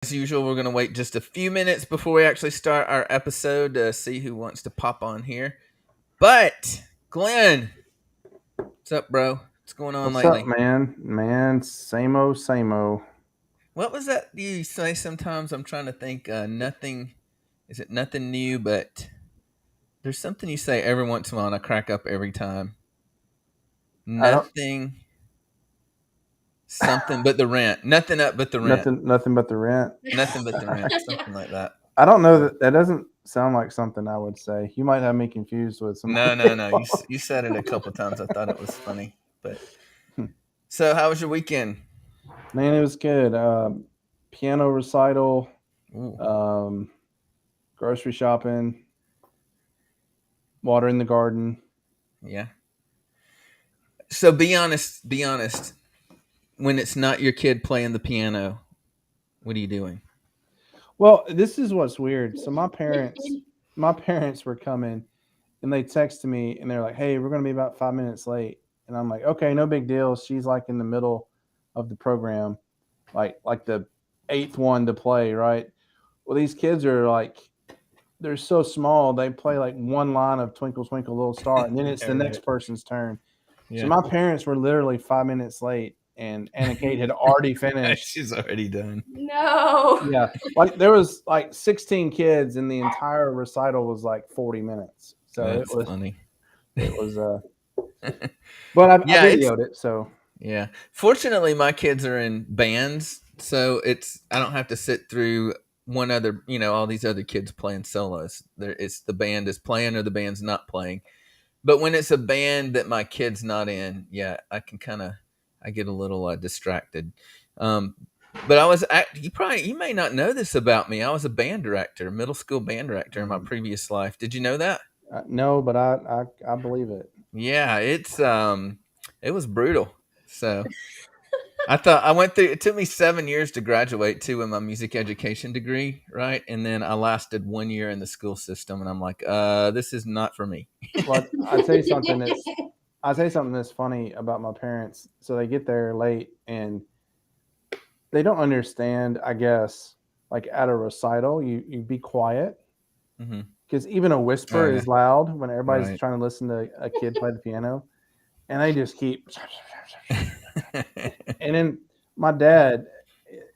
As usual, we're going to wait just a few minutes before we actually start our episode to see who wants to pop on here. But, Glenn, what's up, bro? What's going on What's lately? up, man? Man, same old, same old. What was that you say sometimes? I'm trying to think. Nothing. Is it nothing new? But there's something you say every once in a while, and I crack up every time. I don't Nothing. Something but the rent. Nothing up but the rent. nothing but the rent. Nothing but the rent. Something like that. I don't know that doesn't sound like something I would say. You might have me confused with somebody. No. You said it a couple times. I thought it was funny. But so, how was your weekend? Man, it was good. Piano recital, Ooh, um, grocery shopping, water in the garden. yeah. So be honest. Be honest. When it's not your kid playing the piano, what are you doing? Well, this is what's weird. So my parents were coming and they texted me and they're like, "Hey, we're going to be about 5 minutes late." And I'm like, "Okay, no big deal." She's like in the middle of the program, like the eighth one to play, right? Well, these kids are like they're so small. They play like one line of "Twinkle Twinkle Little Star," and then it's Yeah, the right. next person's turn. So Yeah. my parents were literally 5 minutes late, and Anna Kate had already finished. She's already done. No. Yeah, like there was like 16 kids, and the entire recital was like 40 minutes. So it That's was funny. it was but I Yeah, it's videoed it. So yeah. Fortunately, my kids are in bands, so it's I don't have to sit through one other, all these other kids playing solos. There, it's the band is playing or the band's not playing. But when it's a band that my kid's not in, yeah, I can I get a little distracted. Um, but you may not know this about me. I was a band director, middle school band director in my previous life. Did you know that? no, but I believe it. Yeah, it was brutal. So I thought I went through. It took me 7 years to graduate too with my music education degree, right? And then I lasted 1 year in the school system, and I'm like, this is not for me. Well, I tell you something that's I'll tell you something that's funny about my parents. So they get there late and they don't understand, I guess, like at a recital, you be quiet Hmm. because even a Oh whisper yeah, is loud when everybody's right. trying to listen to a kid play the piano. And they just keep. And then my dad,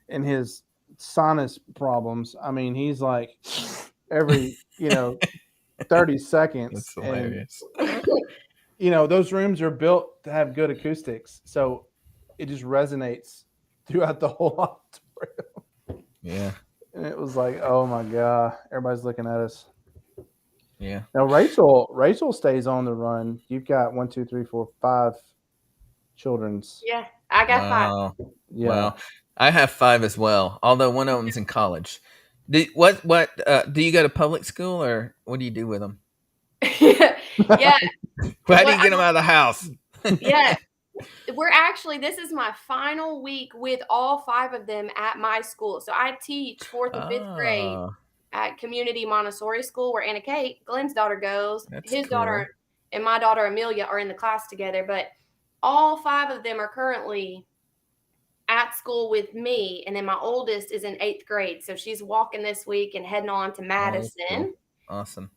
in his sinus problems, I mean, he's like every, 30 seconds. That's And hilarious. those rooms are built to have good acoustics, so it just resonates throughout the whole auditorium. Yeah, And it was like, oh my god, everybody's looking at us. yeah. Now Rachel stays on the run. You've got one, two, three, four, five children's. Yeah, I got 5. Wow, Yeah, wow. I have five as well. Although one of them's in college. What do you go to public school or what do you do with them? Yeah. How do Well, you get them out of the house? yeah. We're actually, this is my final week with all 5 of them at my school. So I teach 4th and 5th grade Oh, at Community Montessori School where Anna Kate, Glenn's daughter, goes. that's His cool. daughter and my daughter Amelia are in the class together, but all 5 of them are currently at school with me, and then my oldest is in 8th grade, so she's walking this week and heading on to Oh, that's cool. Madison. Awesome.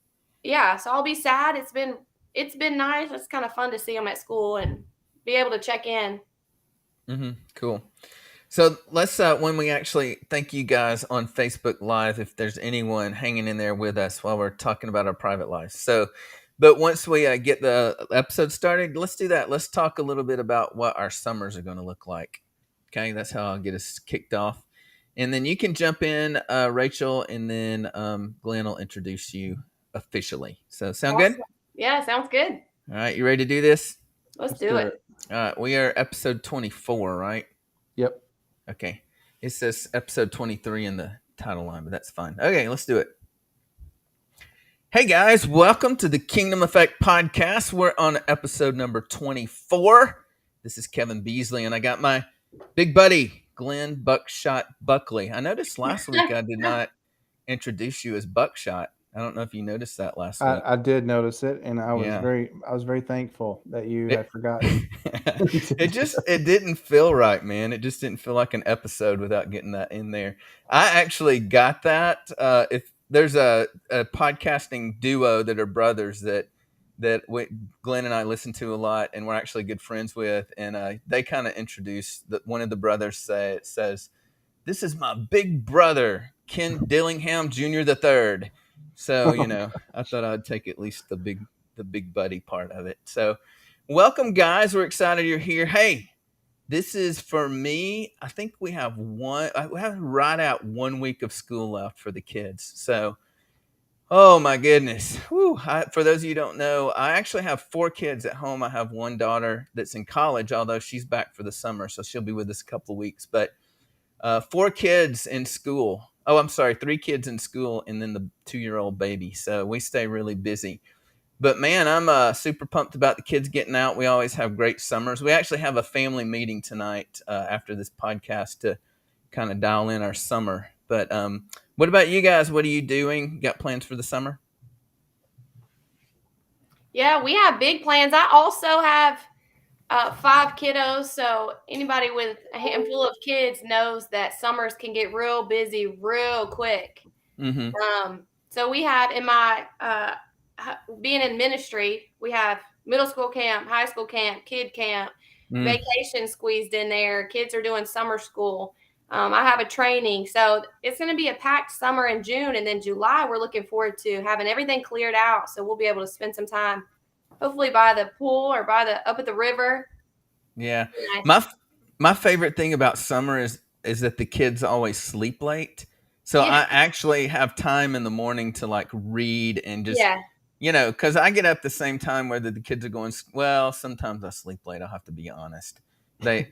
Yeah, so I'll be sad. It's been nice. It's kind of fun to see them at school and be able to check in. Cool. So let's when we actually thank you guys on Facebook Live if there's anyone hanging in there with us while we're talking about our private lives. So, but once we get the episode started, let's do that. Let's talk a little bit about what our summers are going to look like. Okay, that's how I'll get us kicked off, and then you can jump in, Rachel, and then Glenn will introduce you officially. So, sound good? Awesome. Yeah, sounds good. All right, you ready to do this? Let's let's do do it. it. All right, we are episode 24, right? Yep. Okay. It says episode 23 in the title line, but that's fine. Okay, let's do it. Hey guys, welcome to the Kingdom Effect podcast. We're on episode number 24. This is Kevin Beasley, and I got my big buddy, Glenn Buckshot Buckley. I noticed last week I did not introduce you as Buckshot. I don't know if you noticed that last week. I did notice it, and I was Yeah. very thankful that you It- had forgotten. it didn't feel right, man. It just didn't feel like an episode without getting that in there. I actually got that. If there's a podcasting duo that are brothers Glenn and I listen to a lot, and we're actually good friends with, and they kind of introduced that one of the brothers says, "This is my big brother, Ken Dillingham Jr. the Third." So I thought I'd take at least the big buddy part of it. So, welcome, guys. We're excited you're here. Hey, this is for me. I think we have right out 1 week of school left for the kids. So, oh my goodness. Whew. For those of you who don't know, I actually have 4 kids at home. I have one daughter that's in college, although she's back for the summer, so she'll be with us a couple of weeks. But 4 kids in school. Oh, I'm sorry, 3 kids in school, and then the 2-year-old baby. So we stay really busy. But man, I'm super pumped about the kids getting out. We always have great summers. We actually have a family meeting tonight after this podcast to kind of dial in our summer. But what about you guys? What are you doing? Got plans for the summer? Yeah, we have big plans. I also have 5 kiddos, so anybody with a handful of kids knows that summers can get real busy real quick. Mm-hmm. So we have in my being in ministry, we have middle school camp, high school camp, kid camp, vacation squeezed in there. Kids are doing summer school. I have a training, so it's going to be a packed summer in June, and then July we're looking forward to having everything cleared out, so we'll be able to spend some time, hopefully by the pool or up at the river. Yeah, Nice. my favorite thing about summer is that the kids always sleep late. So Yeah. I actually have time in the morning to like read and just, Yeah. because I get up the same time whether the kids are going. Well, sometimes I sleep late. I'll have to be honest.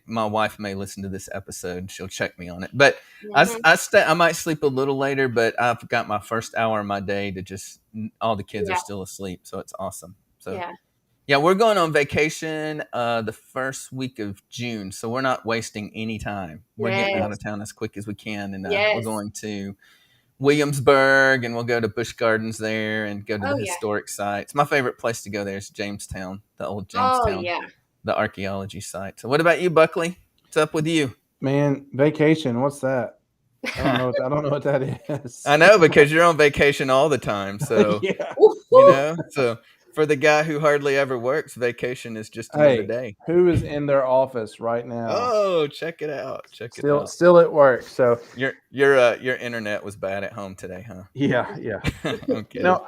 My wife may listen to this episode. She'll check me on it. But I might sleep a little later, but I've got my first hour of my day to just, all the kids are still asleep. So it's awesome. So yeah, we're going on vacation the first week of June, so we're not wasting any time. We're getting out of town as quick as we can, and we're going to Williamsburg, and we'll go to Busch Gardens there and go to the historic sites. My favorite place to go there is Jamestown, the old Jamestown, the archaeology site. So what about you, Buckley? What's up with you? Man, vacation, what's that? I don't know what that is. I know, because you're on vacation all the time, so so for the guy who hardly ever works, vacation is just another day. Who is in their office right now? Oh, check it out. Still at work. So your internet was bad at home today, huh? Yeah. Okay. No,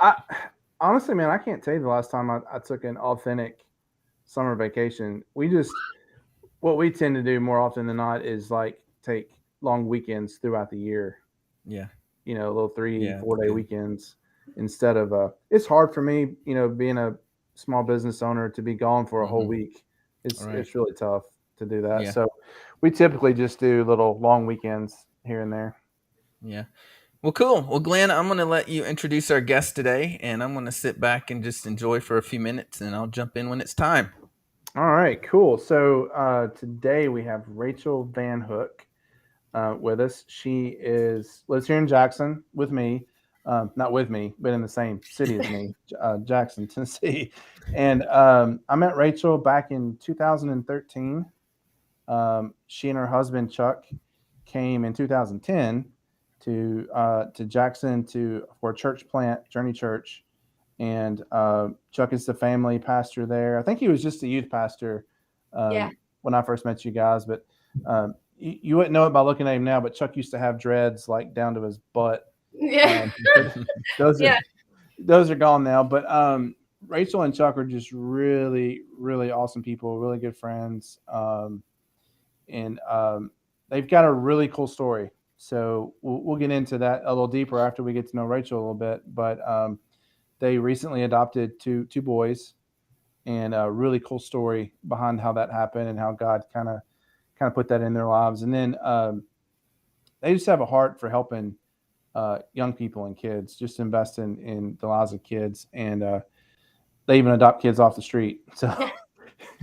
honestly, man, I can't tell you the last time I took an authentic summer vacation. What we tend to do more often than not is like take long weekends throughout the year. Yeah. Little 3-4 day weekends. Instead of it's hard for me, being a small business owner, to be gone for a whole week. It's really tough to do that. Yeah. So we typically just do little long weekends here and there. Yeah. Well, cool. Well, Glenn, I'm going to let you introduce our guest today, and I'm going to sit back and just enjoy for a few minutes, and I'll jump in when it's time. All right, cool. So today we have Rachel Van Hook with us. She lives here in Jackson with me. Not with me, but in the same city as me, Jackson, Tennessee. And I met Rachel back in 2013. She and her husband, Chuck, came in 2010 to Jackson for a church plant, Journey Church. And Chuck is the family pastor there. I think he was just a youth pastor when I first met you guys. But you wouldn't know it by looking at him now, but Chuck used to have dreads like down to his butt. Yeah. Those are gone now. But Rachel and Chuck are just really, really awesome people, really good friends. And they've got a really cool story. So we'll get into that a little deeper after we get to know Rachel a little bit. But they recently adopted two boys, and a really cool story behind how that happened and how God kind of put that in their lives. And then they just have a heart for helping young people and kids, just invest in the lives of kids. And they even adopt kids off the street. So,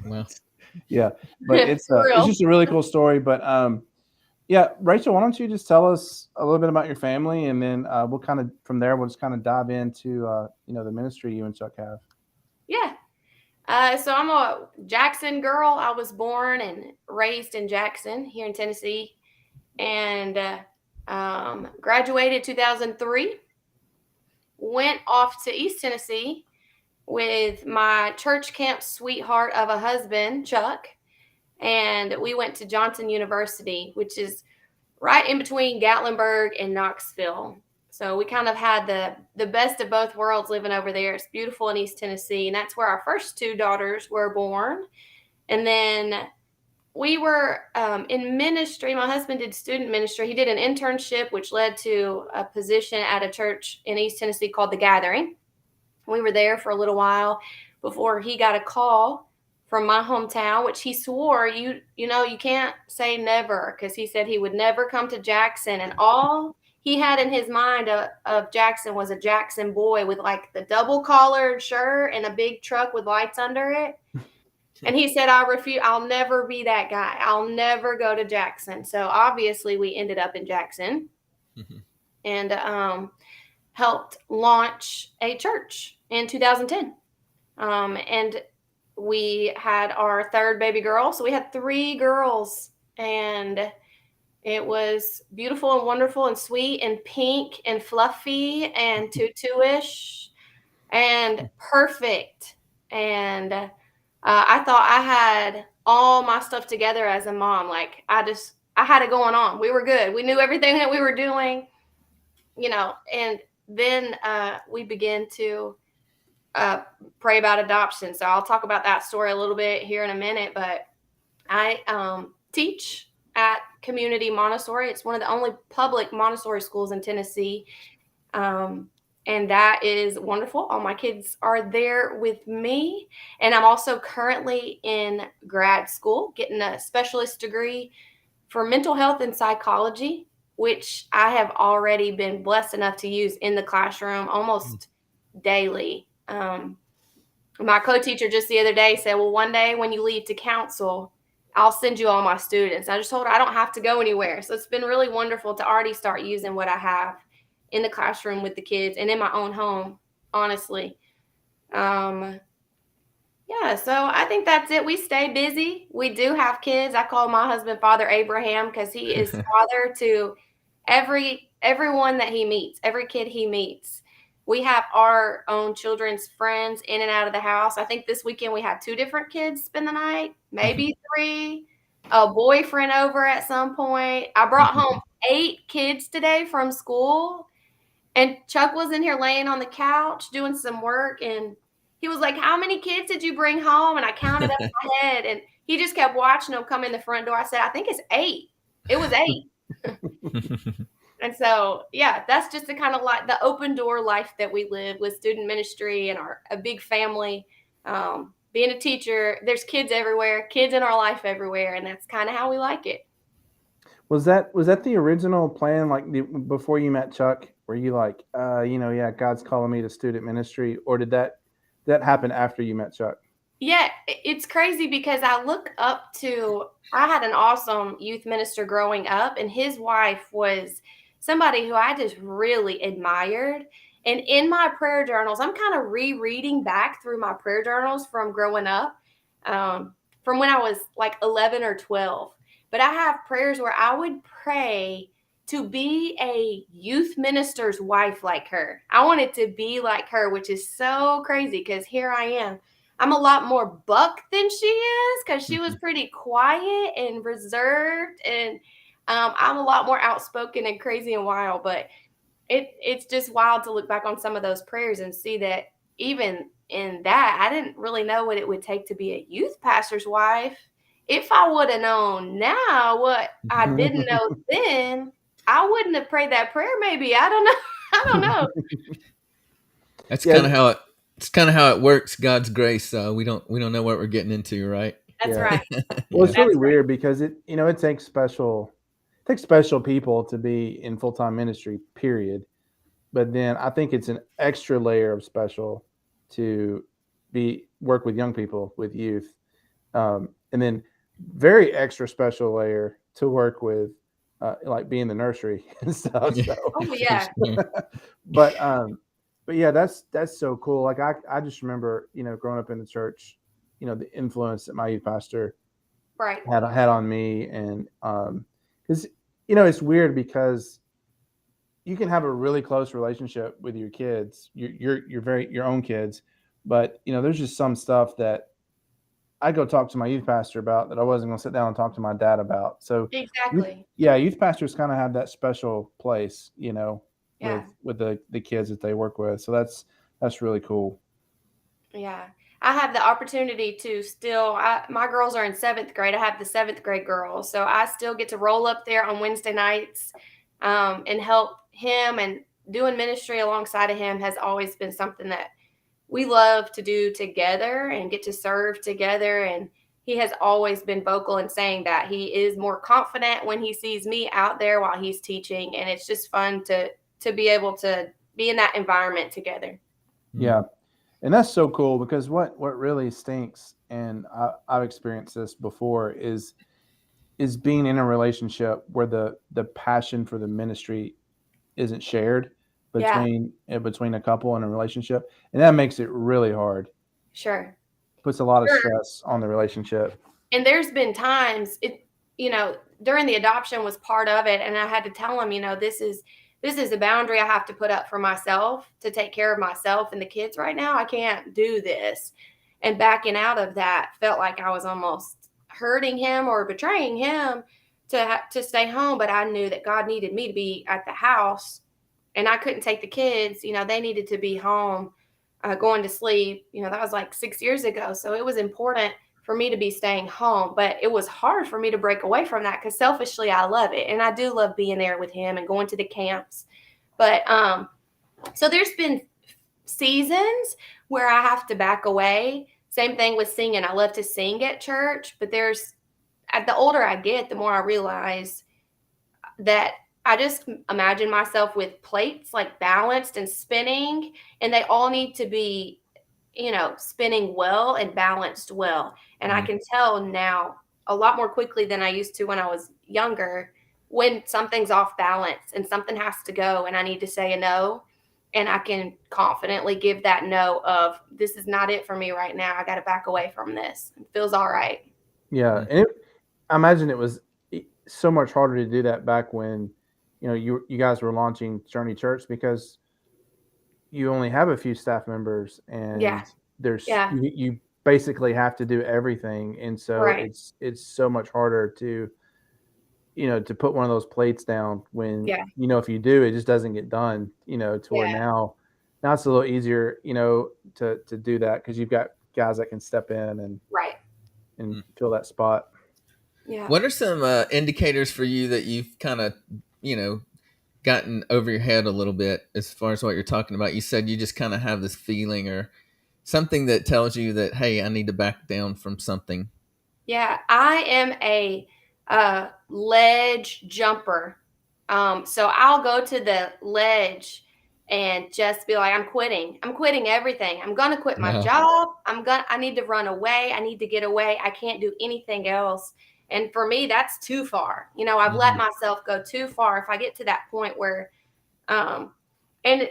well, yeah, but it's just a really cool story. But Yeah, Rachel, why don't you just tell us a little bit about your family, and then we'll kind of from there we'll just kind of dive into the ministry you and Chuck have. Yeah. So I'm a Jackson girl. I was born and raised in Jackson here in Tennessee, and graduated 2003. Went off to East Tennessee with my church camp sweetheart of a husband, Chuck, and we went to Johnson University, which is right in between Gatlinburg and Knoxville. So we kind of had the best of both worlds living over there. It's beautiful in East Tennessee, and that's where our first two daughters were born. And then we were in ministry. My husband did student ministry. He did an internship, which led to a position at a church in East Tennessee called The Gathering. We were there for a little while before he got a call from my hometown, which he swore you can't say never, because he said he would never come to Jackson, and all he had in his mind of Jackson was a Jackson boy with like the double collared shirt and a big truck with lights under it. And he said, I refuse. I'll never be that guy. I'll never go to Jackson. So obviously we ended up in Jackson and helped launch a church in 2010. And we had our third baby girl. So we had 3 girls, and it was beautiful and wonderful and sweet and pink and fluffy and tutu-ish and perfect. And I thought I had all my stuff together as a mom. Like I had it going on. We were good. We knew everything that we were doing, and then we began to pray about adoption. So I'll talk about that story a little bit here in a minute, but I teach at Community Montessori. It's one of the only public Montessori schools in Tennessee. And that is wonderful. All my kids are there with me. And I'm also currently in grad school, getting a specialist degree for mental health and psychology, which I have already been blessed enough to use in the classroom almost daily. My co-teacher just the other day said, well, one day when you leave to counsel, I'll send you all my students. I just told her I don't have to go anywhere. So it's been really wonderful to already start using what I have in the classroom with the kids and in my own home, honestly. Yeah, so I think that's it. We stay busy. We do have kids. I call my husband Father Abraham because he is father to everyone that he meets, every kid he meets. We have our own children's friends in and out of the house. I think this weekend we had 2 different kids spend the night, maybe 3, a boyfriend over at some point. I brought home 8 kids today from school, and Chuck was in here laying on the couch doing some work, and he was like, how many kids did you bring home? And I counted up in my head, and he just kept watching them come in the front door. I said, I think it's 8. It was 8. And so, yeah, that's just the kind of like the open door life that we live with student ministry and a big family. Being a teacher, there's kids everywhere, kids in our life everywhere, and that's kind of how we like it. Was that the original plan? Like before you met Chuck, were you like, God's calling me to student ministry, or did that happen after you met Chuck? Yeah, it's crazy because I had an awesome youth minister growing up, and his wife was somebody who I just really admired. And in my prayer journals, I'm kind of rereading back through my prayer journals from growing up, from when I was like 11 or 12. But I have prayers where I would pray to be a youth minister's wife like her. I wanted to be like her, which is so crazy because here I am. I'm a lot more buck than she is because she was pretty quiet and reserved, and I'm a lot more outspoken and crazy and wild. But it's just wild to look back on some of those prayers and see that even in that, I didn't really know what it would take to be a youth pastor's wife. If I would have known now what I didn't know then, I wouldn't have prayed that prayer. Maybe I don't know. I don't know. That's kind of how it. It's kind of how it works. God's grace. We don't know what we're getting into, right? That's right. Well, it's really weird because it takes special people to be in full-time ministry, period. But then I think it's an extra layer of special to work with young people, with youth, and then very extra special layer to work with like be in the nursery and stuff. Yeah. So, Oh yeah, but yeah, that's so cool. Like I just remember, growing up in the church, the influence that my youth pastor right. had on me, and because it's weird because you can have a really close relationship with your kids, your own kids, but there's just some stuff that I go talk to my youth pastor about that I wasn't going to sit down and talk to my dad about. So, Exactly. youth pastors kind of have that special place, Yeah. with the kids that they work with. So that's really cool. Yeah. I have the opportunity to still, my girls are in 7th grade. I have the 7th grade girls. So I still get to roll up there on Wednesday nights and help him, and doing ministry alongside of him has always been something that we love to do together and get to serve together. And he has always been vocal in saying that he is more confident when he sees me out there while he's teaching. And it's just fun to be able to be in that environment together. Yeah. And that's so cool because what really stinks, and I've experienced this before, is being in a relationship where the passion for the ministry isn't shared Yeah, between a couple in a relationship, and that makes it really hard. sure. Puts a lot of Sure. stress on the relationship. And there's been times during the adoption was part of it. And I had to tell him, this is a boundary I have to put up for myself to take care of myself and the kids right now. I can't do this. And backing out of that felt like I was almost hurting him or betraying him to stay home. But I knew that God needed me to be at the house, and I couldn't take the kids. They needed to be home, going to sleep. That was like 6 years ago. So it was important for me to be staying home, but it was hard for me to break away from that because selfishly I love it. And I do love being there with him and going to the camps. But so there's been seasons where I have to back away. Same thing with singing. I love to sing at church, but the older I get, the more I realize that I just imagine myself with plates like balanced and spinning, and they all need to be, spinning well and balanced well. And I can tell now a lot more quickly than I used to when I was younger when something's off balance and something has to go and I need to say a no. And I can confidently give that no of, this is not it for me right now. I got to back away from this. It feels all right. Yeah, and I imagine it was so much harder to do that back when you guys were launching Journey Church, because you only have a few staff members, and Yeah. there's Yeah. you basically have to do everything, and so Right. it's so much harder to to put one of those plates down when Yeah. if you do, it just doesn't get done, to where Yeah. now it's a little easier to do that because you've got guys that can step in Right. and fill that spot. Yeah. What are some indicators for you that you've kind of, gotten over your head a little bit as far as what you're talking about? You said you just kind of have this feeling or something that tells you that, hey, I need to back down from something. Yeah, I am a ledge jumper. So I'll go to the ledge and just be like, I'm quitting. I'm quitting everything. I'm gonna quit my job. I need to run away. I need to get away. I can't do anything else. And for me, that's too far. I've let myself go too far. If I get to that point where and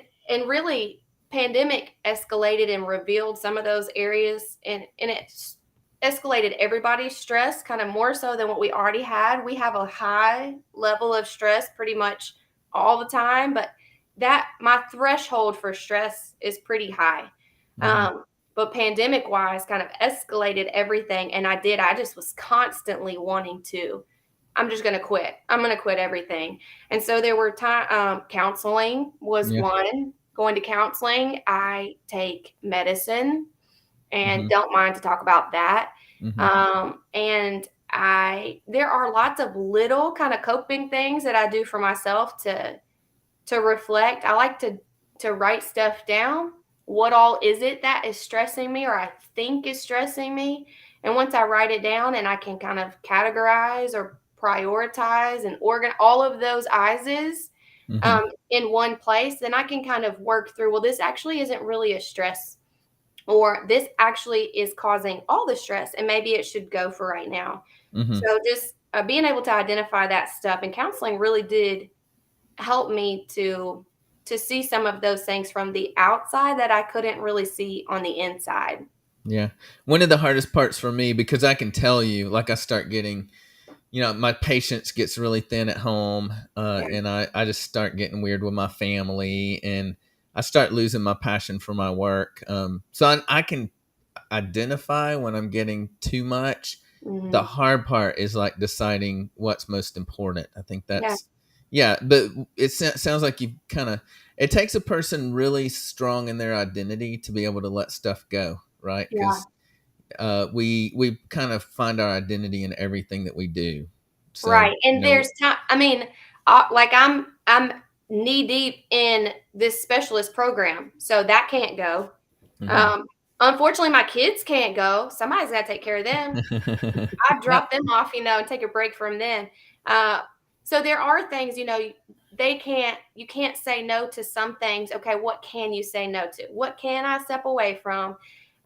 really pandemic escalated and revealed some of those areas, and it's escalated everybody's stress kind of more so than what we already had. We have a high level of stress pretty much all the time, but that my threshold for stress is pretty high. But pandemic wise kind of escalated everything. And I just was constantly wanting to, I'm just going to quit. I'm going to quit everything. And so there were counseling was one. Going to counseling, I take medicine and don't mind to talk about that. And there are lots of little kind of coping things that I do for myself to reflect. I like to write stuff down. What all is it that is stressing me or I think is stressing me? And once I write it down and I can kind of categorize or prioritize and organize all of those ISs in one place, then I can kind of work through, well, this actually isn't really a stress, or this actually is causing all the stress and maybe it should go for right now. So just being able to identify that stuff, and counseling really did help me to see some of those things from the outside that I couldn't really see on the inside. Yeah. One of the hardest parts for me, because I can tell you, like I start getting, my patience gets really thin at home, Yeah. and I just start getting weird with my family, and I start losing my passion for my work. So I can identify when I'm getting too much. The Mhm. hard part is like deciding what's most important. I think Yeah. yeah, but sounds like you it takes a person really strong in their identity to be able to let stuff go, right? Yeah. Because we kind of find our identity in everything that we do. So, Right. And there's time. I mean, like I'm knee deep in this specialist program, so that can't go. mhm. Um, Unfortunately, my kids can't go. Somebody's got to take care of them. I Now, drop them off, and take a break from them. Uh, so there are things, you can't say no to some things. Okay, what can you say no to? What can I step away from?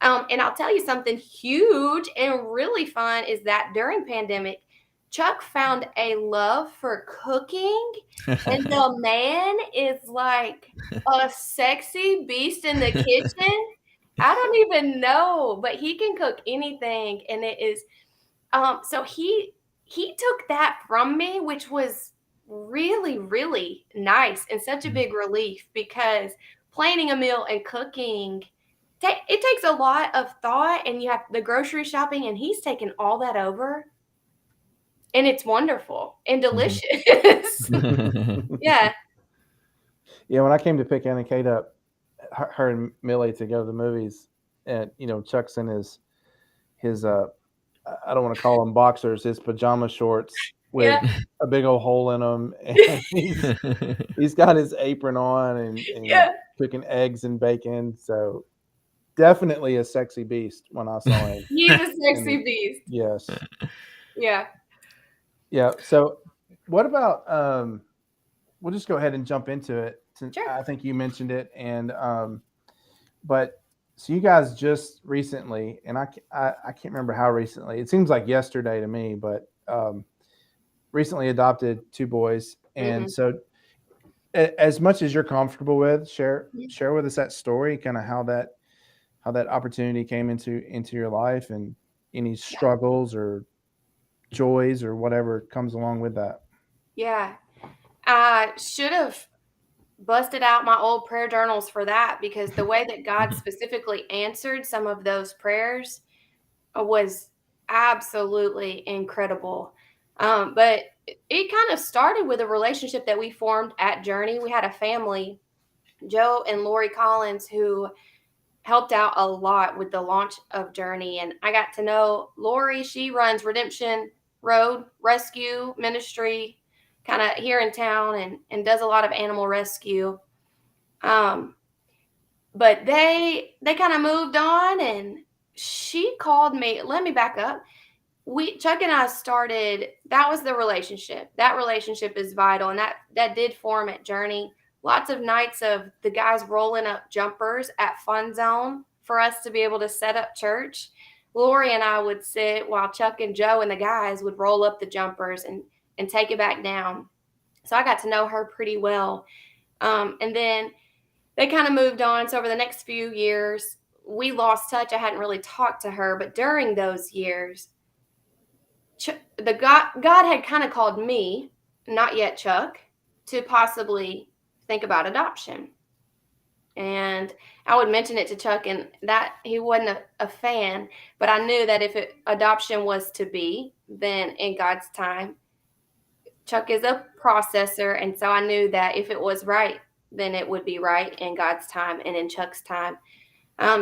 And I'll tell you something huge and really fun is that during pandemic, Chuck found a love for cooking, and the man is like a sexy beast in the kitchen. I don't even know, but he can cook anything, and it is so he took that from me, which was really, really nice and such a big relief because planning a meal and cooking, it takes a lot of thought, and you have the grocery shopping, and he's taken all that over, and it's wonderful and Mhm. delicious. Yeah, yeah, when I came to pick Anna Kate up, her and Millie to go to the movies, and Chuck's in his I don't want to call them boxers, his pajama shorts with yeah, a big old hole in them, and he's got his apron on and yeah. cooking eggs and bacon. So definitely a sexy beast when I saw him. He's a And sexy beast. yes, Yeah, yeah. So what about we'll just go ahead and jump into it since sure. I think you mentioned it, and but so you guys just recently, and I can't remember how recently. It seems like yesterday to me, but recently adopted two boys, and Hmm. so as much as you're comfortable with, share with us that story, kind of how that opportunity came into your life, and any struggles or joys or whatever comes along with that. Yeah. I should have busted out my old prayer journals for that because the way that God specifically answered some of those prayers was absolutely incredible. But it kind of started with a relationship that we formed at Journey. We had a family, Joe and Lori Collins, who helped out a lot with the launch of Journey. And I got to know Lori. She runs Redemption Road Rescue Ministry kind of here in town and does a lot of animal rescue. Um, but they kind of moved on, and she called me. Let me back up. We Chuck and I started, that was the relationship. That relationship is vital, and that did form at Journey. Lots of nights of the guys rolling up jumpers at Fun Zone for us to be able to set up church. Lori and I would sit while Chuck and Joe and the guys would roll up the jumpers and take it back down. So I got to know her pretty well. And then they kind of moved on. So over the next few years, we lost touch. I hadn't really talked to her, but during those years, the God had kind of called me, not yet Chuck, to possibly think about adoption. And I would mention it to Chuck, and that he wasn't a fan, but I knew that if adoption was to be, then in God's time, Chuck is a processor, and so I knew that if it was right, then it would be right in God's time and in Chuck's time.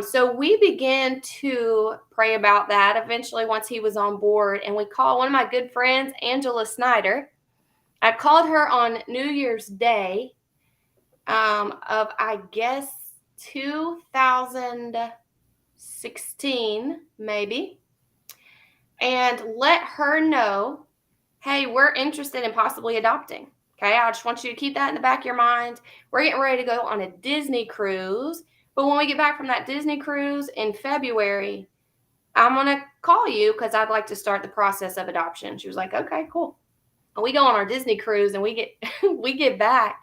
So we began to pray about that eventually once he was on board. And we called one of my good friends, Angela Snyder. I called her on New Year's Day of, I guess, 2016, maybe, and let her know, hey, we're interested in possibly adopting. Okay, I just want you to keep that in the back of your mind. We're getting ready to go on a Disney cruise. But when we get back from that Disney cruise in February, I'm going to call you because I'd like to start the process of adoption. She was like, okay, cool. And we go on our Disney cruise and we get back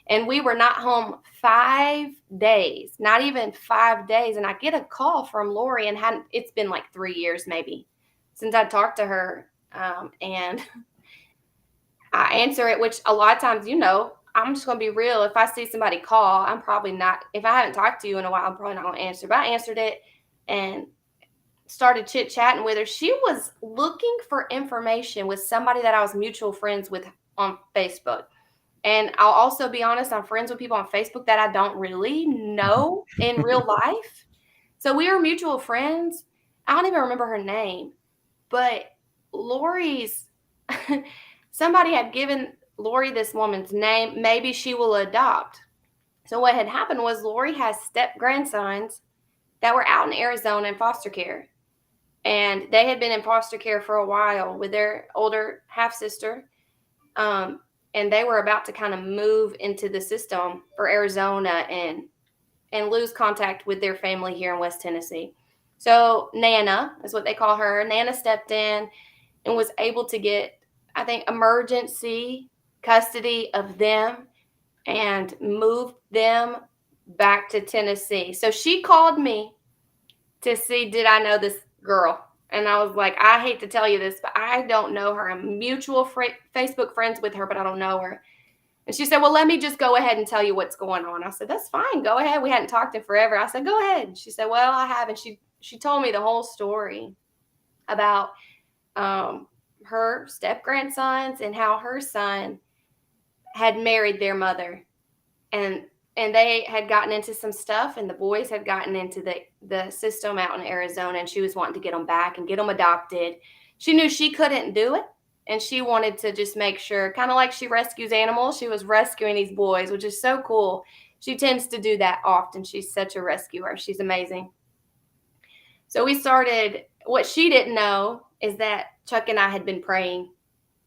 and we were not home 5 days, not even 5 days. And I get a call from Lori and it's been like 3 years maybe since I talked to her. And I answer it, which a lot of times, I'm just going to be real. If I see somebody call, I'm probably not, if I haven't talked to you in a while, I'm probably not going to answer. But I answered it and started chit-chatting with her. She was looking for information with somebody that I was mutual friends with on Facebook. And I'll also be honest, I'm friends with people on Facebook that I don't really know in real life. So we were mutual friends. I don't even remember her name, but Lori's, somebody had given Lori this woman's name. Maybe she will adopt. So what had happened was Lori has step-grandsons that were out in Arizona in foster care. And they had been in foster care for a while with their older half-sister. And they were about to kind of move into the system for Arizona and lose contact with their family here in West Tennessee. So Nana is what they call her. Nana stepped in and was able to get, I think, emergency custody of them and moved them back to Tennessee. So she called me to see, did I know this girl? And I was like, I hate to tell you this, but I don't know her. I'm mutual Facebook friends with her, but I don't know her. And she said, well, let me just go ahead and tell you what's going on. I said, that's fine. Go ahead. We hadn't talked in forever. I said, go ahead. She said, well, I have. And she told me the whole story about her step-grandsons and how her son had married their mother. And they had gotten into some stuff, and the boys had gotten into the system out in Arizona, and she was wanting to get them back and get them adopted. She knew she couldn't do it, and she wanted to just make sure, kind of like she rescues animals, she was rescuing these boys, which is so cool. She tends to do that often. She's such a rescuer. She's amazing. So we started, what she didn't know is that Chuck and I had been praying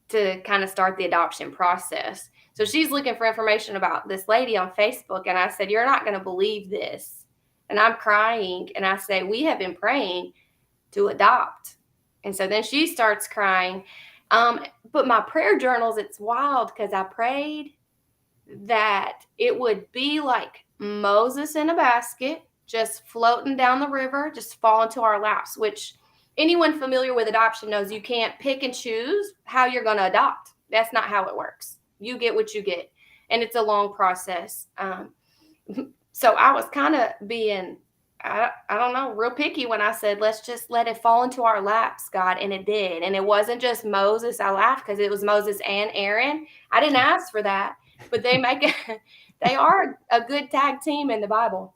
to kind of start the adoption process. So she's looking for information about this lady on Facebook. And I said, you're not going to believe this. And I'm crying. And I say, we have been praying to adopt. And so then she starts crying. But my prayer journals, it's wild because I prayed that it would be like Moses in a basket, just floating down the river, just fall into our laps, which anyone familiar with adoption knows you can't pick and choose how you're going to adopt. That's not how it works. You get what you get. And it's a long process. So I was kind of being, I don't know, real picky when I said, let's just let it fall into our laps, God. And it did. And it wasn't just Moses. I laughed because it was Moses and Aaron. I didn't ask for that, but they are a good tag team in the Bible.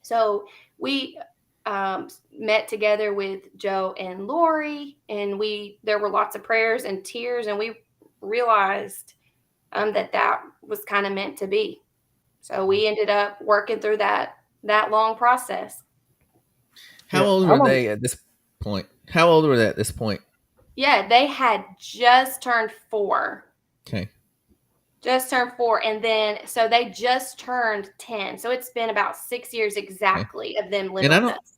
So we met together with Joe and Lori, and there were lots of prayers and tears, and we realized that was kind of meant to be. So we ended up working through that long process. How old were they at this point? How old were they at this point? Yeah, they had just turned 4. Okay. Just turned 4. And then, so they just turned 10. So it's been about 6 years exactly of them living with us.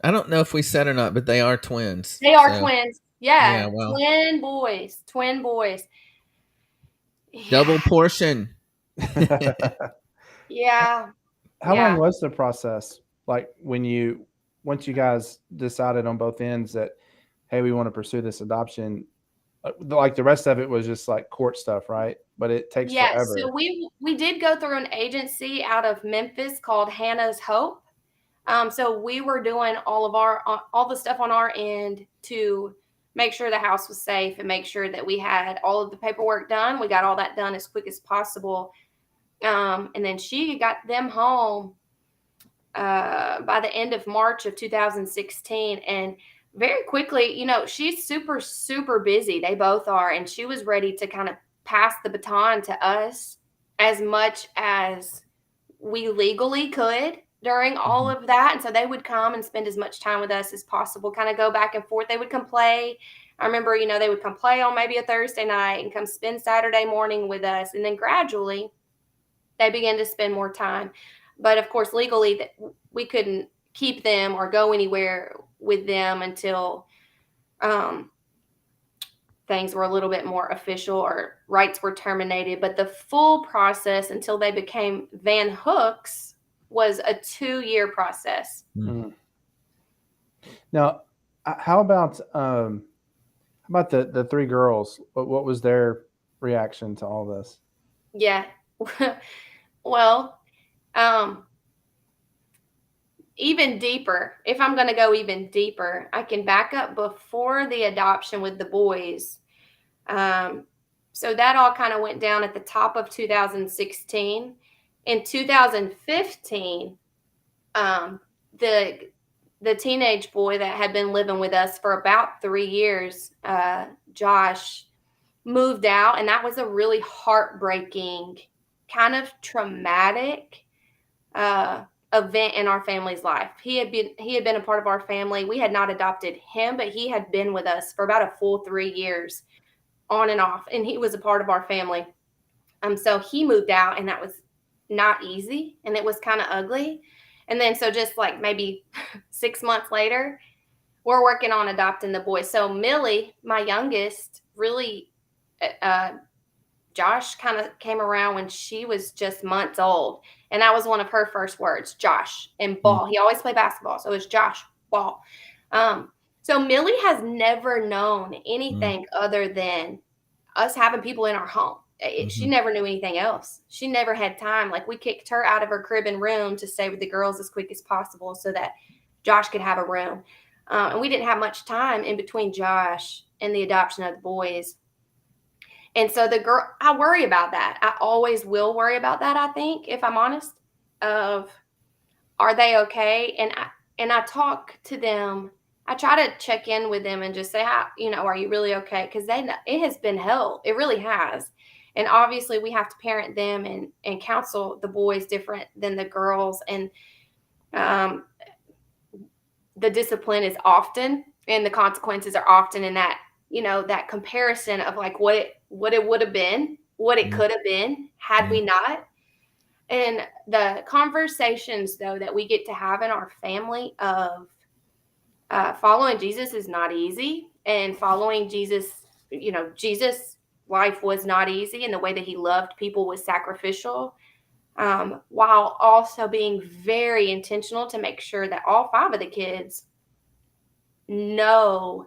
I don't know if we said or not, but they are twins. They are twins. Yeah. Wow. Twin boys. Yeah. Double portion. Yeah. How long was the process? Like once you guys decided on both ends that, hey, we want to pursue this adoption, like the rest of it was just like court stuff, right? But it takes forever. So we did go through an agency out of Memphis called Hannah's Hope. So we were doing all the stuff on our end to make sure the house was safe and make sure that we had all of the paperwork done. We got all that done as quick as possible. And then she got them home by the end of March of 2016. And very quickly, she's super, super busy. They both are. And she was ready to kind of pass the baton to us as much as we legally could during all of that. And so they would come and spend as much time with us as possible, kind of go back and forth. They would come play. I remember, they would come play on maybe a Thursday night and come spend Saturday morning with us. And then gradually they began to spend more time. But of course, legally we couldn't keep them or go anywhere with them until things were a little bit more official or rights were terminated. But the full process until they became Van Hooks was a 2-year process. Mm. Now, how about the three girls? What was their reaction to all this? Yeah. Well, even deeper, if I'm going to go even deeper, I can back up before the adoption with the boys. So that all kind of went down at the top of 2016. In 2015, the teenage boy that had been living with us for about 3 years, Josh, moved out, and that was a really heartbreaking, kind of traumatic event in our family's life. He had been a part of our family. We had not adopted him, but he had been with us for about a full 3 years, on and off, and he was a part of our family. So he moved out, and that was not easy, and it was kind of ugly. And then so just like maybe 6 months later, we're working on adopting the boy. So Millie, my youngest, really, Josh kind of came around when she was just months old. And that was one of her first words, Josh, and ball. He always played basketball. So it's Josh, ball. So Millie has never known anything other than us having people in our home. She never knew anything else. She never had time. Like, we kicked her out of her crib and room to stay with the girls as quick as possible so that Josh could have a room. And we didn't have much time in between Josh and the adoption of the boys. And so I worry about that. I always will worry about that, I think, if I'm honest, of are they okay? And I talk to them. I try to check in with them and just say, are you really okay? Because it has been hell. It really has. And obviously we have to parent them and counsel the boys different than the girls. And the discipline is often, and the consequences are often in that, that comparison of like what it would have been, what it could have been had we not. And the conversations, though, that we get to have in our family of following Jesus is not easy. And following Jesus, Jesus' life was not easy. And the way that he loved people was sacrificial, while also being very intentional to make sure that all 5 of the kids know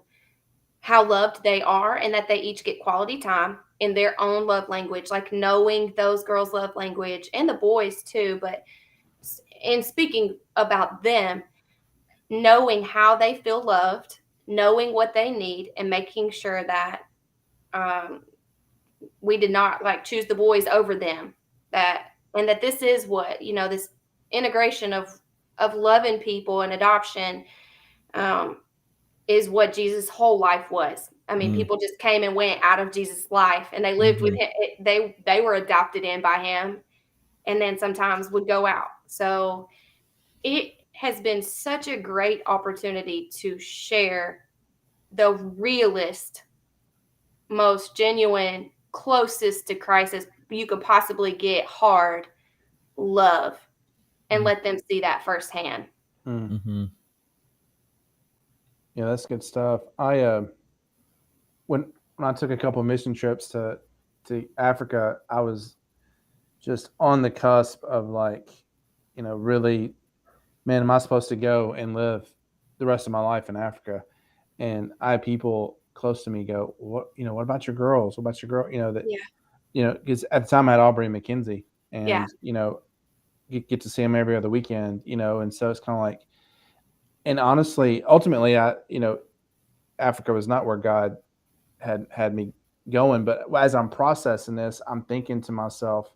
how loved they are and that they each get quality time in their own love language, like knowing those girls' love language and the boys too. But in speaking about them, knowing how they feel loved, knowing what they need, and making sure that we did not choose the boys over them, and that this is what, this integration of loving people and adoption is what Jesus' whole life was. I mean, people just came and went out of Jesus' life, and they lived with him. They were adopted in by him, and then sometimes would go out. So it has been such a great opportunity to share the realest, most genuine, closest to Christ as you could possibly get, hard love, and let them see that firsthand. Yeah, that's good stuff. When I took a couple of mission trips to Africa, I was just on the cusp of really, man, am I supposed to go and live the rest of my life in Africa? And I had people close to me go, what about your girls? What about your girl? Because at the time I had Aubrey and Mackenzie, and you get to see them every other weekend, and so it's kind of like, and honestly, ultimately, Africa was not where God had me going. But as I'm processing this, I'm thinking to myself,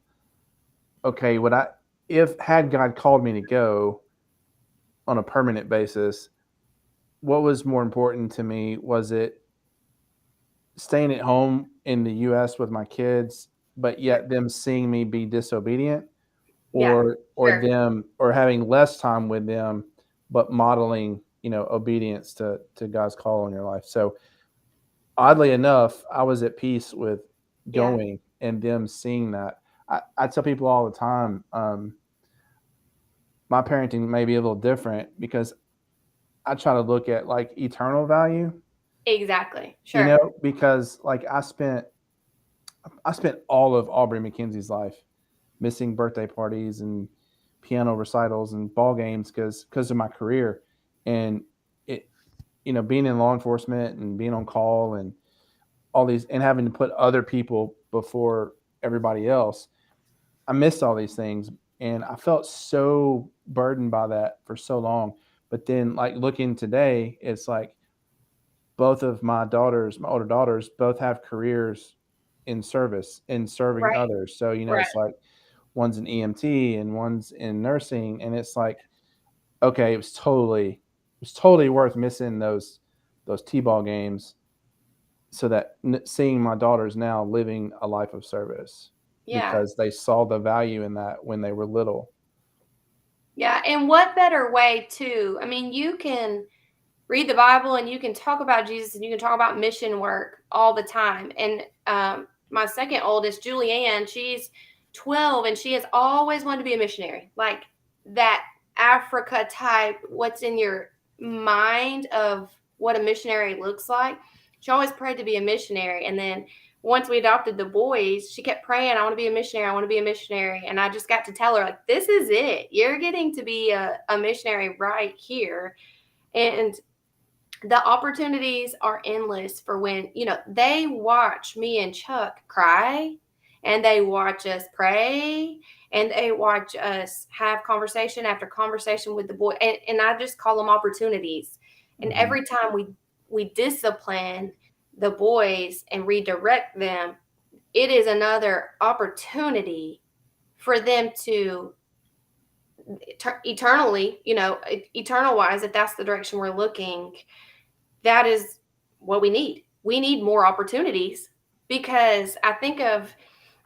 okay, had God called me to go on a permanent basis, what was more important to me? Was it staying at home in the U.S. with my kids, but yet them seeing me be disobedient, or having less time with them, but modeling, obedience to God's call on your life? So oddly enough, I was at peace with going and them seeing that. I tell people all the time, my parenting may be a little different because I try to look at eternal value. Exactly. You Sure. know, because like I spent all of Aubrey McKenzie's life missing birthday parties and piano recitals and ball games because of my career, and it, you know, being in law enforcement and being on call and all these and having to put other people before everybody else. I missed all these things and I felt so burdened by that for so long. But then like looking today, it's like both of my daughters, my older daughters, both have careers in service in serving Right. others. So, you know, Right. it's like one's an EMT and one's in nursing. And it's like, okay, it was totally worth missing those T-ball games so that seeing my daughters now living a life of service Yeah. because they saw the value in that when they were little. Yeah. And what better way to, I mean, you can read the Bible and you can talk about Jesus and you can talk about mission work all the time. And my second oldest, Julianne, she's 12 and she has always wanted to be a missionary. Like that Africa type, what's in your mind of what a missionary looks like. She always prayed to be a missionary. And then once we adopted the boys, she kept praying, I want to be a missionary. I want to be a missionary. And I just got to tell her, like, this is it. You're getting to be a missionary right here. And the opportunities are endless for when, you know, they watch me and Chuck cry and they watch us pray and they watch us have conversation after conversation with the boy. And I just call them opportunities. And Mhm. every time we discipline the boys and redirect them, it is another opportunity for them to eternally, you know, eternal wise, if that's the direction we're looking, that is what we need. We need more opportunities because I think of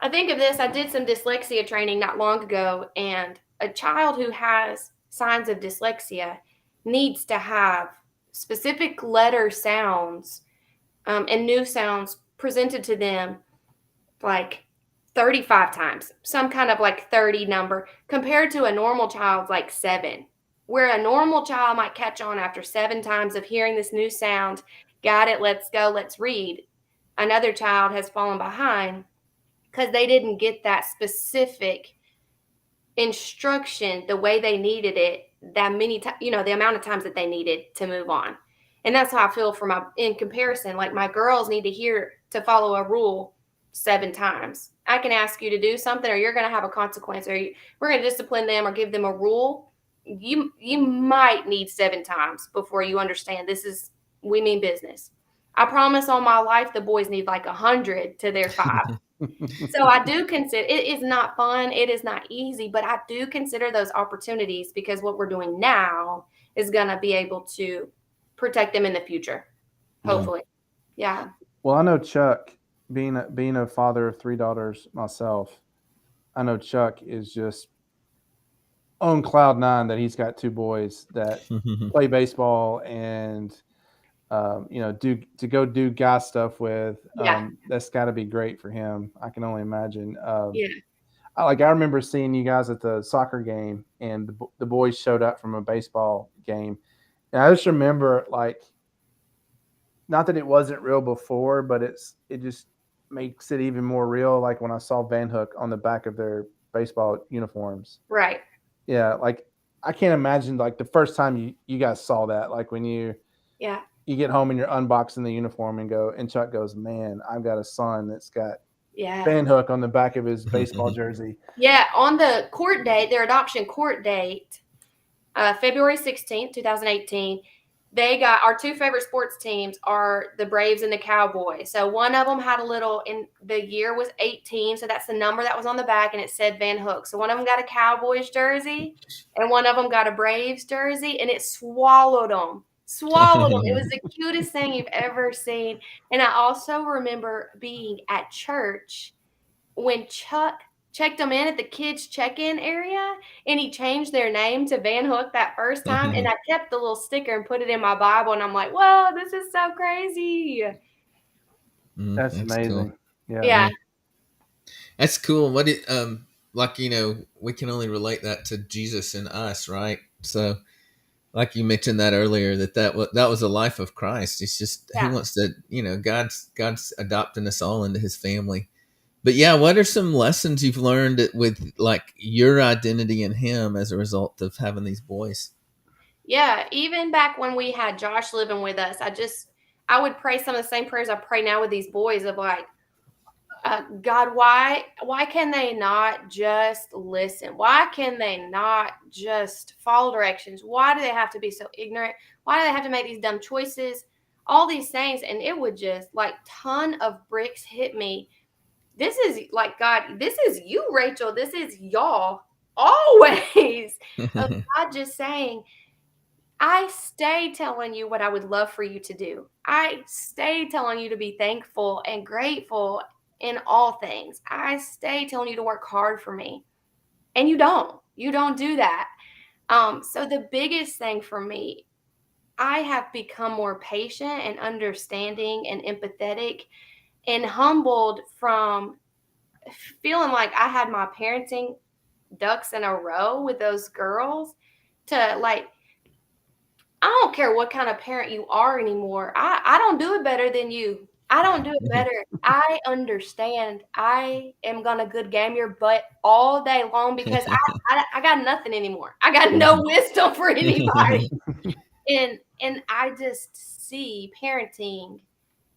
this. I did some dyslexia training not long ago, and a child who has signs of dyslexia needs to have specific letter sounds and new sounds presented to them like 35 times, some kind of like 30 number, compared to a normal child's like 7, where a normal child might catch on after 7 times of hearing this new sound. Got it, let's go, let's read. Another child has fallen behind because they didn't get that specific instruction the way they needed it, that many times, you know, the amount of times that they needed to move on. And that's how I feel for my, in comparison, like my girls need to hear to follow a rule 7 times. I can ask you to do something or you're going to have a consequence, or we're going to discipline them or give them a rule. You might need 7 times before you understand this is, we mean business. I promise on my life the boys need like 100 to their 5. So I do consider, it is not fun, it is not easy, but I do consider those opportunities because what we're doing now is going to be able to protect them in the future. Hopefully. Yeah. Well, I know Chuck, being a father of 3 daughters myself, I know Chuck is just on cloud 9 that he's got 2 boys that play baseball and you know, do guy stuff with. Yeah. That's got to be great for him. I can only imagine. Yeah. I remember seeing you guys at the soccer game, and the boys showed up from a baseball game, and I just remember like, not that it wasn't real before, but it just makes it even more real. Like when I saw Van Hook on the back of their baseball uniforms. Right. Yeah, like I can't imagine like the first time you guys saw that, like when Yeah. you get home and you're unboxing the uniform and Chuck goes, man, I've got a son that's got Yeah. Van Hook on the back of his baseball jersey. Yeah. On the court date, their adoption court date, February 16th, 2018, they got, our 2 favorite sports teams are the Braves and the Cowboys. So one of them had a little, in the year was 18. So that's the number that was on the back and it said Van Hook. So one of them got a Cowboys jersey and one of them got a Braves jersey, and it swallowed them. Swallowed them. It was the cutest thing you've ever seen. And I also remember being at church when Chuck checked them in at the kids check-in area and he changed their name to Van Hook that first time, and I kept the little sticker and put it in my Bible, and I'm like, whoa, this is so crazy. That's amazing. Cool. Yeah. That's cool. What it like, you know, we can only relate that to Jesus and us, right? So like you mentioned that earlier, that was a life of Christ. It's just he Yeah. wants to, God's adopting us all into His family. But yeah, what are some lessons you've learned with like your identity in Him as a result of having these boys? Yeah, even back when we had Josh living with us, I would pray some of the same prayers I pray now with these boys of like, God, why can they not just listen? Why can they not just follow directions? Why do they have to be so ignorant? Why do they have to make these dumb choices? All these things, and it would just like ton of bricks hit me. This is like God. This is you, Rachel. This is y'all always. Of God just saying, I stay telling you what I would love for you to do. I stay telling you to be thankful and grateful in all things. I stay telling you to work hard for me. And you don't. You don't do that. So the biggest thing for me, I have become more patient and understanding and empathetic and humbled from feeling like I had my parenting ducks in a row with those girls to like I don't care what kind of parent you are anymore. I don't do it better than you. I don't do it better. I understand. I am gonna good game your butt all day long because I got nothing anymore. I got no wisdom for anybody. And I just see parenting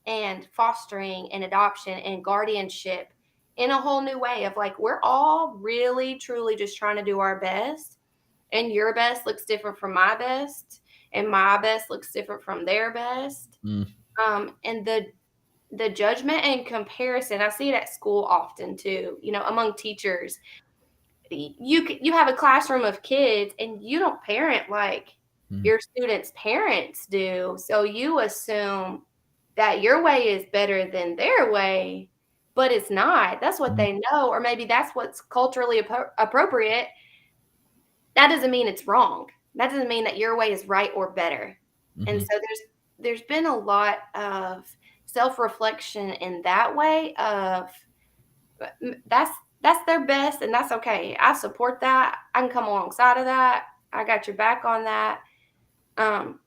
and fostering and adoption and guardianship in a whole new way of like we're all really truly just trying to do our best, and your best looks different from my best, and my best looks different from their best. Mm. And the judgment and comparison, I see it at school often too, among teachers. You have a classroom of kids and you don't parent like Mm. your students' parents do, so you assume that your way is better than their way, but it's not. That's what Mm. they know, or maybe that's what's culturally appropriate. That doesn't mean it's wrong. That doesn't mean that your way is right or better. And so Mhm. there's been a lot of self-reflection in that way of that's their best and that's okay. I support that. I can come alongside of that. I got your back on that. Um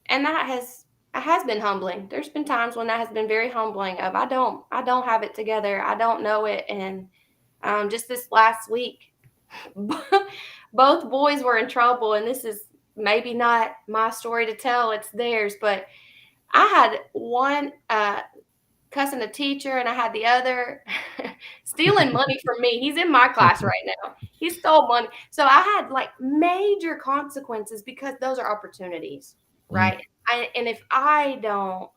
and that has been humbling. There's been times when that has been very humbling of I don't have it together. I don't know it. And just this last week both boys were in trouble, and this is maybe not my story to tell, it's theirs, but I had one cussing a teacher and I had the other stealing money from me. He's in my class right now. He stole money. So I had like major consequences because those are opportunities, Mm. right? And if I don't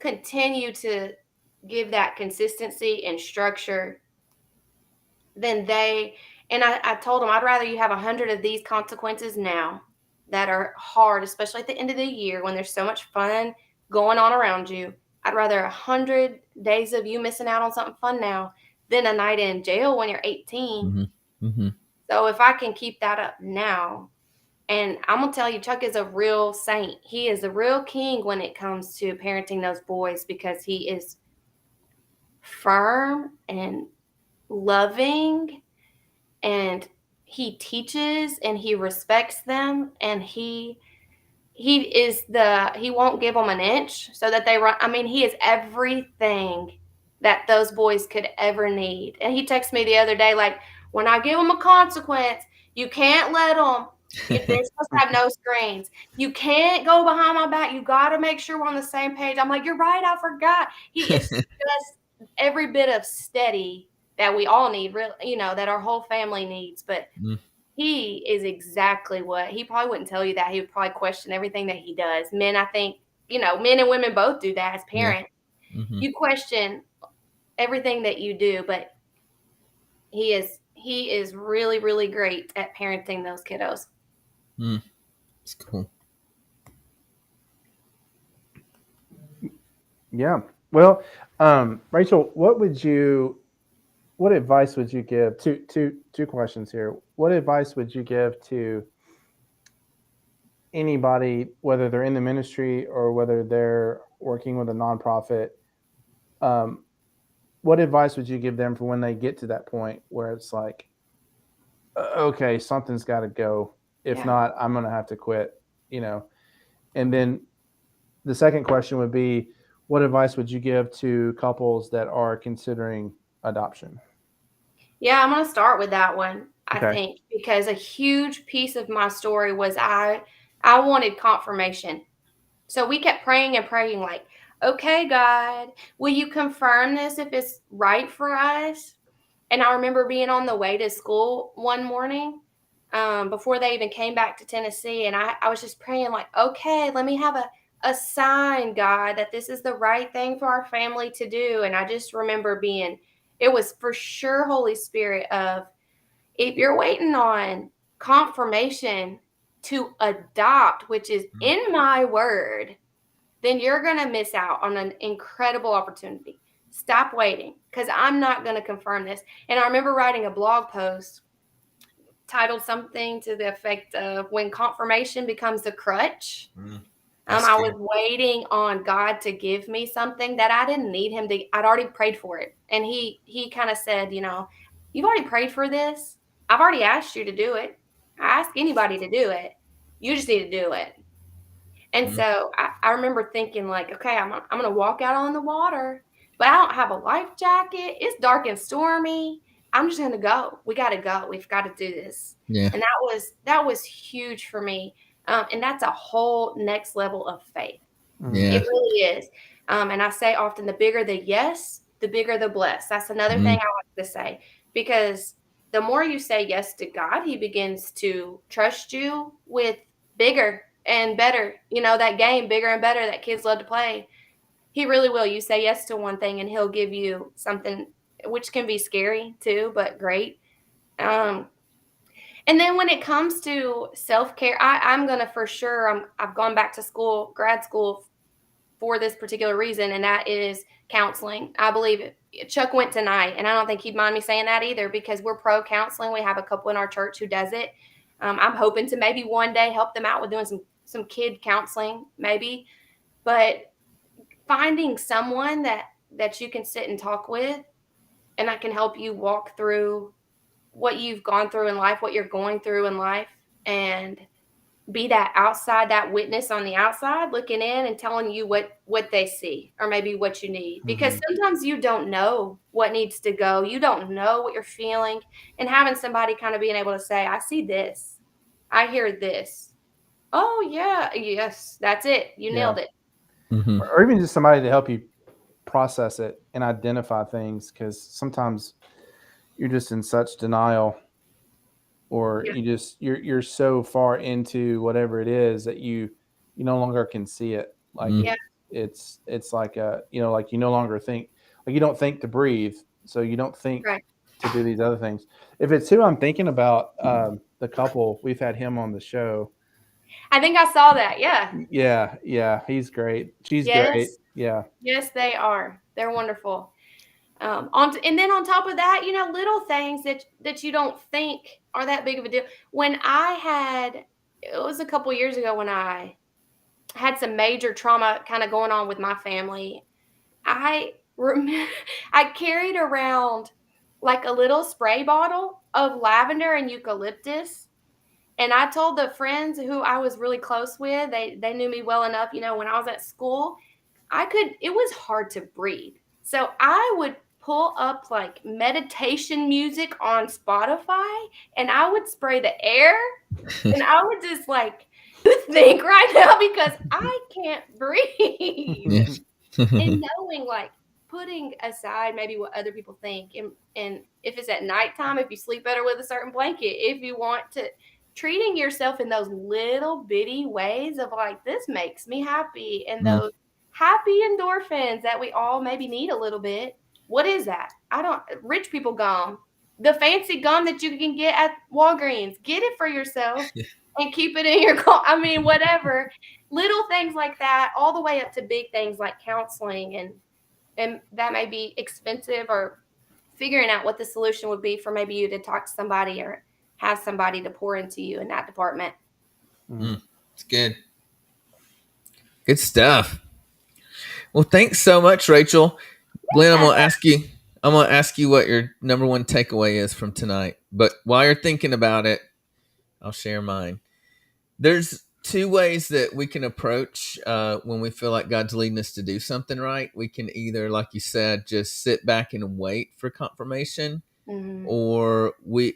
continue to give that consistency and structure, then I told them I'd rather you have 100 of these consequences now that are hard, especially at the end of the year when there's so much fun going on around you. I'd rather 100 days of you missing out on something fun now than a night in jail when you're 18. Mhm. Mhm. So if I can keep that up now, and I'm gonna tell you, Chuck is a real saint. He is a real king when it comes to parenting those boys because he is firm and loving, and he teaches and he respects them, and he won't give them an inch so that they run. I mean, he is everything that those boys could ever need. And he texted me the other day like, when I give them a consequence, you can't let them, if they're supposed to have no screens, you can't go behind my back, you got to make sure we're on the same page. I'm like, you're right, I forgot. He is just every bit of steady that we all need, really, that our whole family needs. But Mm. he is exactly what he probably wouldn't tell you that. He would probably question everything that he does. Men, I think, men and women both do that as Yeah. parents. Mhm. You question everything that you do, but he is really, really great at parenting those kiddos. Mm. It's cool. Yeah. Well, Rachel, what advice would you give? Two questions here. What advice would you give to anybody, whether they're in the ministry or whether they're working with a nonprofit? Um, what advice would you give them for when they get to that point where it's like, okay, something's got to go. If Yeah. not, I'm going to have to quit. And then the second question would be, what advice would you give to couples that are considering adoption? Yeah, I'm going to start with that one, I Okay. think, because a huge piece of my story was I wanted confirmation. So we kept praying and praying, like, okay, God, will you confirm this if it's right for us? And I remember being on the way to school one morning before they even came back to Tennessee. And I was just praying, like, okay, let me have a sign, God, that this is the right thing for our family to do. And I just remember it was for sure Holy Spirit of, if you're waiting on confirmation to adopt, which is in my word, then you're going to miss out on an incredible opportunity. Stop waiting, because I'm not going to confirm this. And I remember writing a blog post titled something to the effect of when confirmation becomes a crutch. I was waiting on God to give me something that I didn't need him to. I'd already prayed for it. And he kind of said, you've already prayed for this. I've already asked you to do it. I ask anybody to do it. You just need to do it. And so I remember thinking, like, okay, I'm going to walk out on the water, but I don't have a life jacket. It's dark and stormy. I'm just going to go. We got to go. We've got to do this. Yeah. And that was huge for me. And that's a whole next level of faith. Yeah. It really is. And I say often, the bigger the yes, the bigger the bless. That's another thing I like to say, because the more you say yes to God, he begins to trust you with bigger and better, that game, bigger and better, that kids love to play. He really will. You say yes to one thing and he'll give you something, which can be scary too, but great. And then when it comes to self-care, I'm going to, for sure, I've gone back to school, grad school, for this particular reason, and that is counseling. I believe Chuck went tonight, and I don't think he'd mind me saying that either, because we're pro counseling. We have a couple in our church who does it. I'm hoping to maybe one day help them out with doing some kid counseling, maybe. But finding someone that you can sit and talk with, and that can help you walk through what you've gone through in life, what you're going through in life, and be that outside, that witness on the outside looking in and telling you what they see, or maybe what you need, because sometimes you don't know what needs to go. You don't know what you're feeling, and having somebody kind of being able to say, I see this, I hear this. Oh yeah. Yes. That's it. You nailed it. Or even just somebody to help you process it and identify things, because sometimes you're just in such denial, or you're so far into whatever it is that you no longer can see it. Like it's like like you no longer think, like you don't think to breathe, so you don't think to do these other things. If it's who I'm thinking about, the couple, we've had him on the show. I think I saw that. Yeah, he's great. She's great. Yeah. Yes, they are. They're wonderful. And then on top of that, little things that you don't think are that big of a deal. When it was a couple years ago when I had some major trauma kind of going on with my family, I carried around like a little spray bottle of lavender and eucalyptus. And I told the friends who I was really close with, they knew me well enough, when I was at school, it was hard to breathe. So I would pull up like meditation music on Spotify, and I would spray the air, and I would just like think right now, because I can't breathe. And knowing, like, putting aside maybe what other people think, and if it's at nighttime, if you sleep better with a certain blanket, if you want to, treating yourself in those little bitty ways of like, this makes me happy, and those happy endorphins that we all maybe need a little bit. What is that? Rich people gum, the fancy gum that you can get at Walgreens, get it for yourself and keep it in your car. I mean, whatever, little things like that, all the way up to big things like counseling, and that may be expensive, or figuring out what the solution would be for maybe you to talk to somebody or have somebody to pour into you in that department. It's good. Good stuff. Well, thanks so much, Rachel. Glenn, I'm gonna ask you what your number one takeaway is from tonight. But while you're thinking about it, I'll share mine. There's two ways that we can approach when we feel like God's leading us to do something right. We can either, like you said, just sit back and wait for confirmation, Mhm. or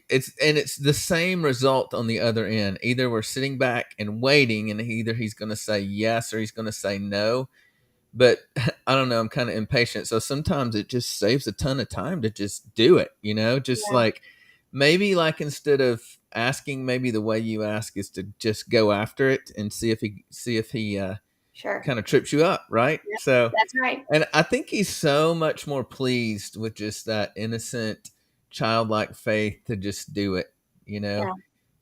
it's the same result on the other end. Either we're sitting back and waiting, and either he's going to say yes or he's going to say no. But I don't know, I'm kind of impatient, so sometimes it just saves a ton of time to just do it, just Yeah. like maybe like instead of asking, maybe the way you ask is to just go after it and see if he Sure. kind of trips you up, right? Yep. So, That's right. and I think he's so much more pleased with just that innocent, childlike faith to just do it, you know? Yeah.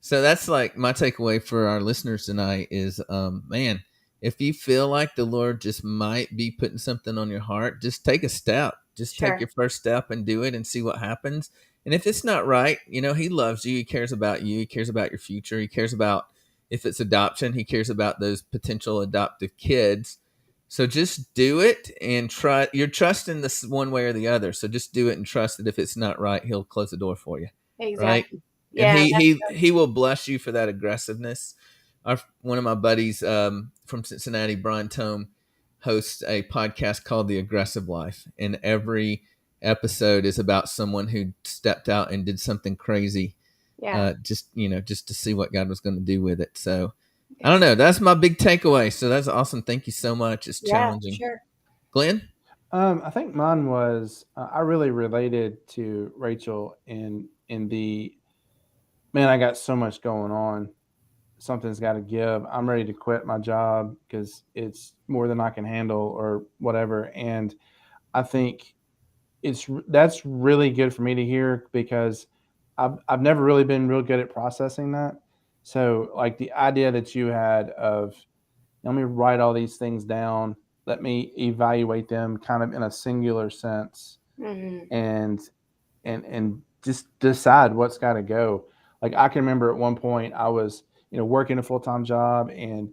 So that's like my takeaway for our listeners tonight is, man, if you feel like the Lord just might be putting something on your heart, just take a step. Just take Sure. your first step and do it and see what happens. And if it's not right, he loves you. He cares about you. He cares about your future. He cares about if it's adoption. He cares about those potential adoptive kids. So just do it and try. You're trusting this one way or the other. So just do it and trust that if it's not right, he'll close the door for you. Right. Exactly. And Yeah. he will bless you for that aggressiveness. One of my buddies from Cincinnati, Brian Tome, hosts a podcast called The Aggressive Life, and every episode is about someone who stepped out and did something crazy, Yeah. just to see what God was going to do with it. So I don't know. That's my big takeaway. So that's awesome. Thank you so much. It's Yeah. challenging. Sure. Glenn? I think mine was I really related to Rachel in the man. I got so much going on. Something's got to give. I'm ready to quit my job because it's more than I can handle or whatever. And I think that's really good for me to hear because I've never really been real good at processing that. So like the idea that you had of let me write all these things down, let me evaluate them kind of in a singular sense, Mhm. and just decide what's got to go. Like I can remember at one point I was working a full-time job and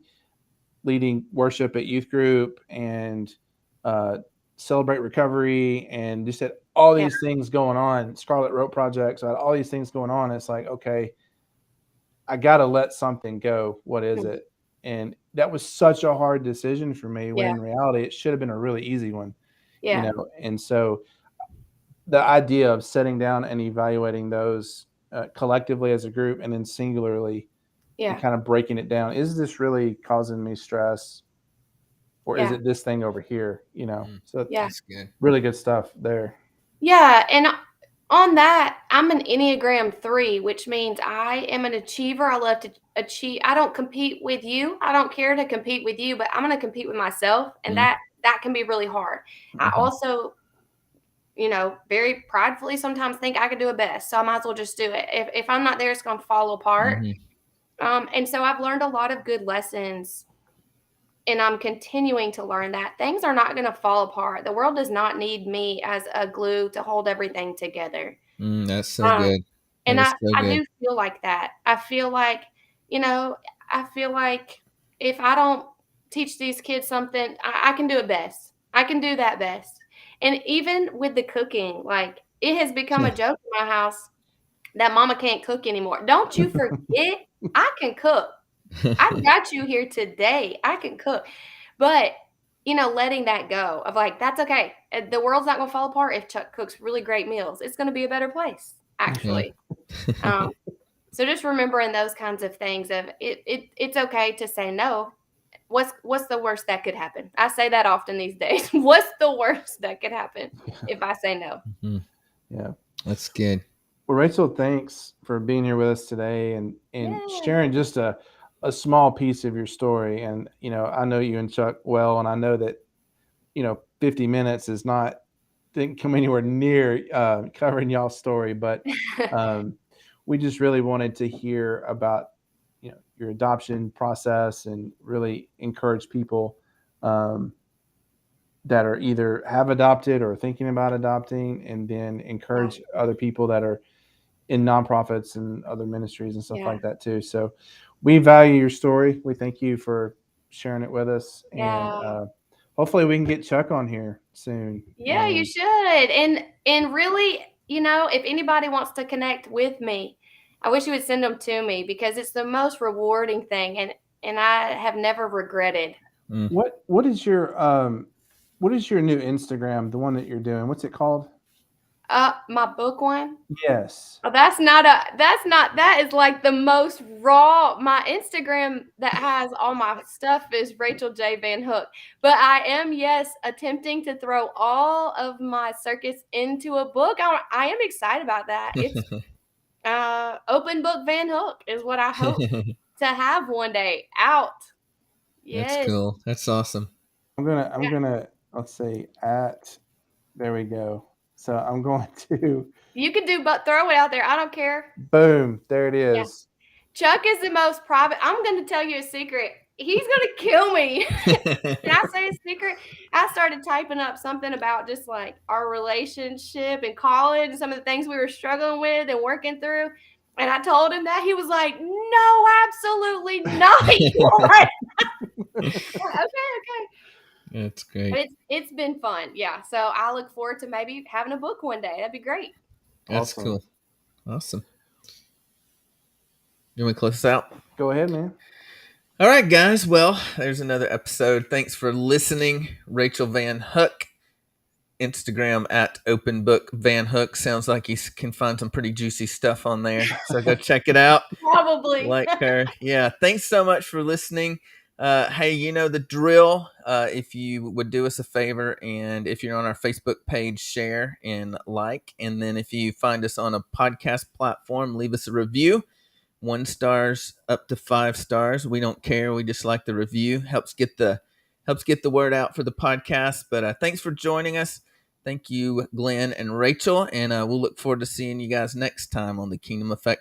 leading worship at youth group and uh, celebrate recovery and just had all Yeah. these things going on. Scarlet Rope Project, so I had all these things going on. It's like, okay, I got to let something go. What is Mhm. it? And that was such a hard decision for me when Yeah. in reality it should have been a really easy one, Yeah. And so the idea of sitting down and evaluating those collectively as a group and then singularly and Yeah. kind of breaking it down. Is this really causing me stress or is Yeah. it this thing over here? So Yeah. That's good. really good stuff there. Yeah. And on that, I'm an Enneagram 3, which means I am an achiever. I love to achieve. I don't compete with you. I don't care to compete with you, but I'm going to compete with myself, and Mm. that can be really hard. I Mhm. also, very pridefully sometimes think I could do it best, so I might as well just do it. If I'm not there, it's going to fall apart. And so I've learned a lot of good lessons, and I'm continuing to learn that things are not going to fall apart. The world does not need me as a glue to hold everything together. That's so Um, good. That and is I so I good. do feel like that. You know, I feel like if I don't teach these kids something, I can do it best. I can do that best. And even with the cooking, like it has become a joke in my house that mama can't cook anymore. Don't you forget, I can cook. I got you here today. I can cook. But, letting that go of like, that's okay. The world's not going to fall apart if Chuck cooks really great meals. It's going to be a better place, Yeah. actually. So just remembering those kinds of things of it's okay to say no. What's the worst that could happen? I say that often these days. What's the worst that could happen if I say no? Mhm. Yeah. That's good. Well, Rachel, thanks for being here with us today and Yeah. sharing just a small piece of your story. And I know you and Chuck well, and I know that 50 minutes is not didn't come anywhere near covering y'all's story, but we just really wanted to hear about your adoption process and really encourage people that are either have adopted or thinking about adopting, and then encourage other people that are in nonprofits and other ministries and stuff Yeah. like that too. So we value your story. We thank you for sharing it with us, and Yeah. hopefully we can get Chuck on here soon. Yeah, you And should. And really, if anybody wants to connect with me, I wish you would send them to me because it's the most rewarding thing. And and I have never regretted. What is your new Instagram? The one that you're doing. What's it called? My book one. Yes. Oh, that is like the most raw. My Instagram that has all my stuff is Rachel J. Van Hook. But I am, yes, attempting to throw all of my circus into a book. I am excited about that. It's Open Book Van Hook is what I hope to have one day out. Yes. That's cool. That's awesome. I'm gonna let's see there we go. So I'm going to You can do, but throw it out there. I don't care. boom, there it is. Yeah. Chuck is the most private. I'm going to tell you a secret. He's going to kill me. Can I say a secret? I started typing up something about just like our relationship in college and some of the things we were struggling with and working through. And I told him that. He was like, no, absolutely not. Okay. That's great. But it's been fun. Yeah. So I look forward to maybe having a book one day. That'd be great. That's Awesome. cool. Awesome. You want me to close this out? Go ahead, man. All right, guys. Well, there's another episode. Thanks for listening. Rachel Van Hook, Instagram at Open Book Van Hook. Sounds like you can find some pretty juicy stuff on there. So go check it out. Probably. Like her. Yeah. Thanks so much for listening. Hey, you know the drill. If you would do us a favor, and if you're on our Facebook page, share and like. And then if you find us on a podcast platform, leave us a review. 1 stars up to 5 stars. We don't care. We just like the review. Helps get the word out for the podcast. But thanks for joining us. Thank you, Glenn and Rachel. And we'll look forward to seeing you guys next time on the Kingdom Effect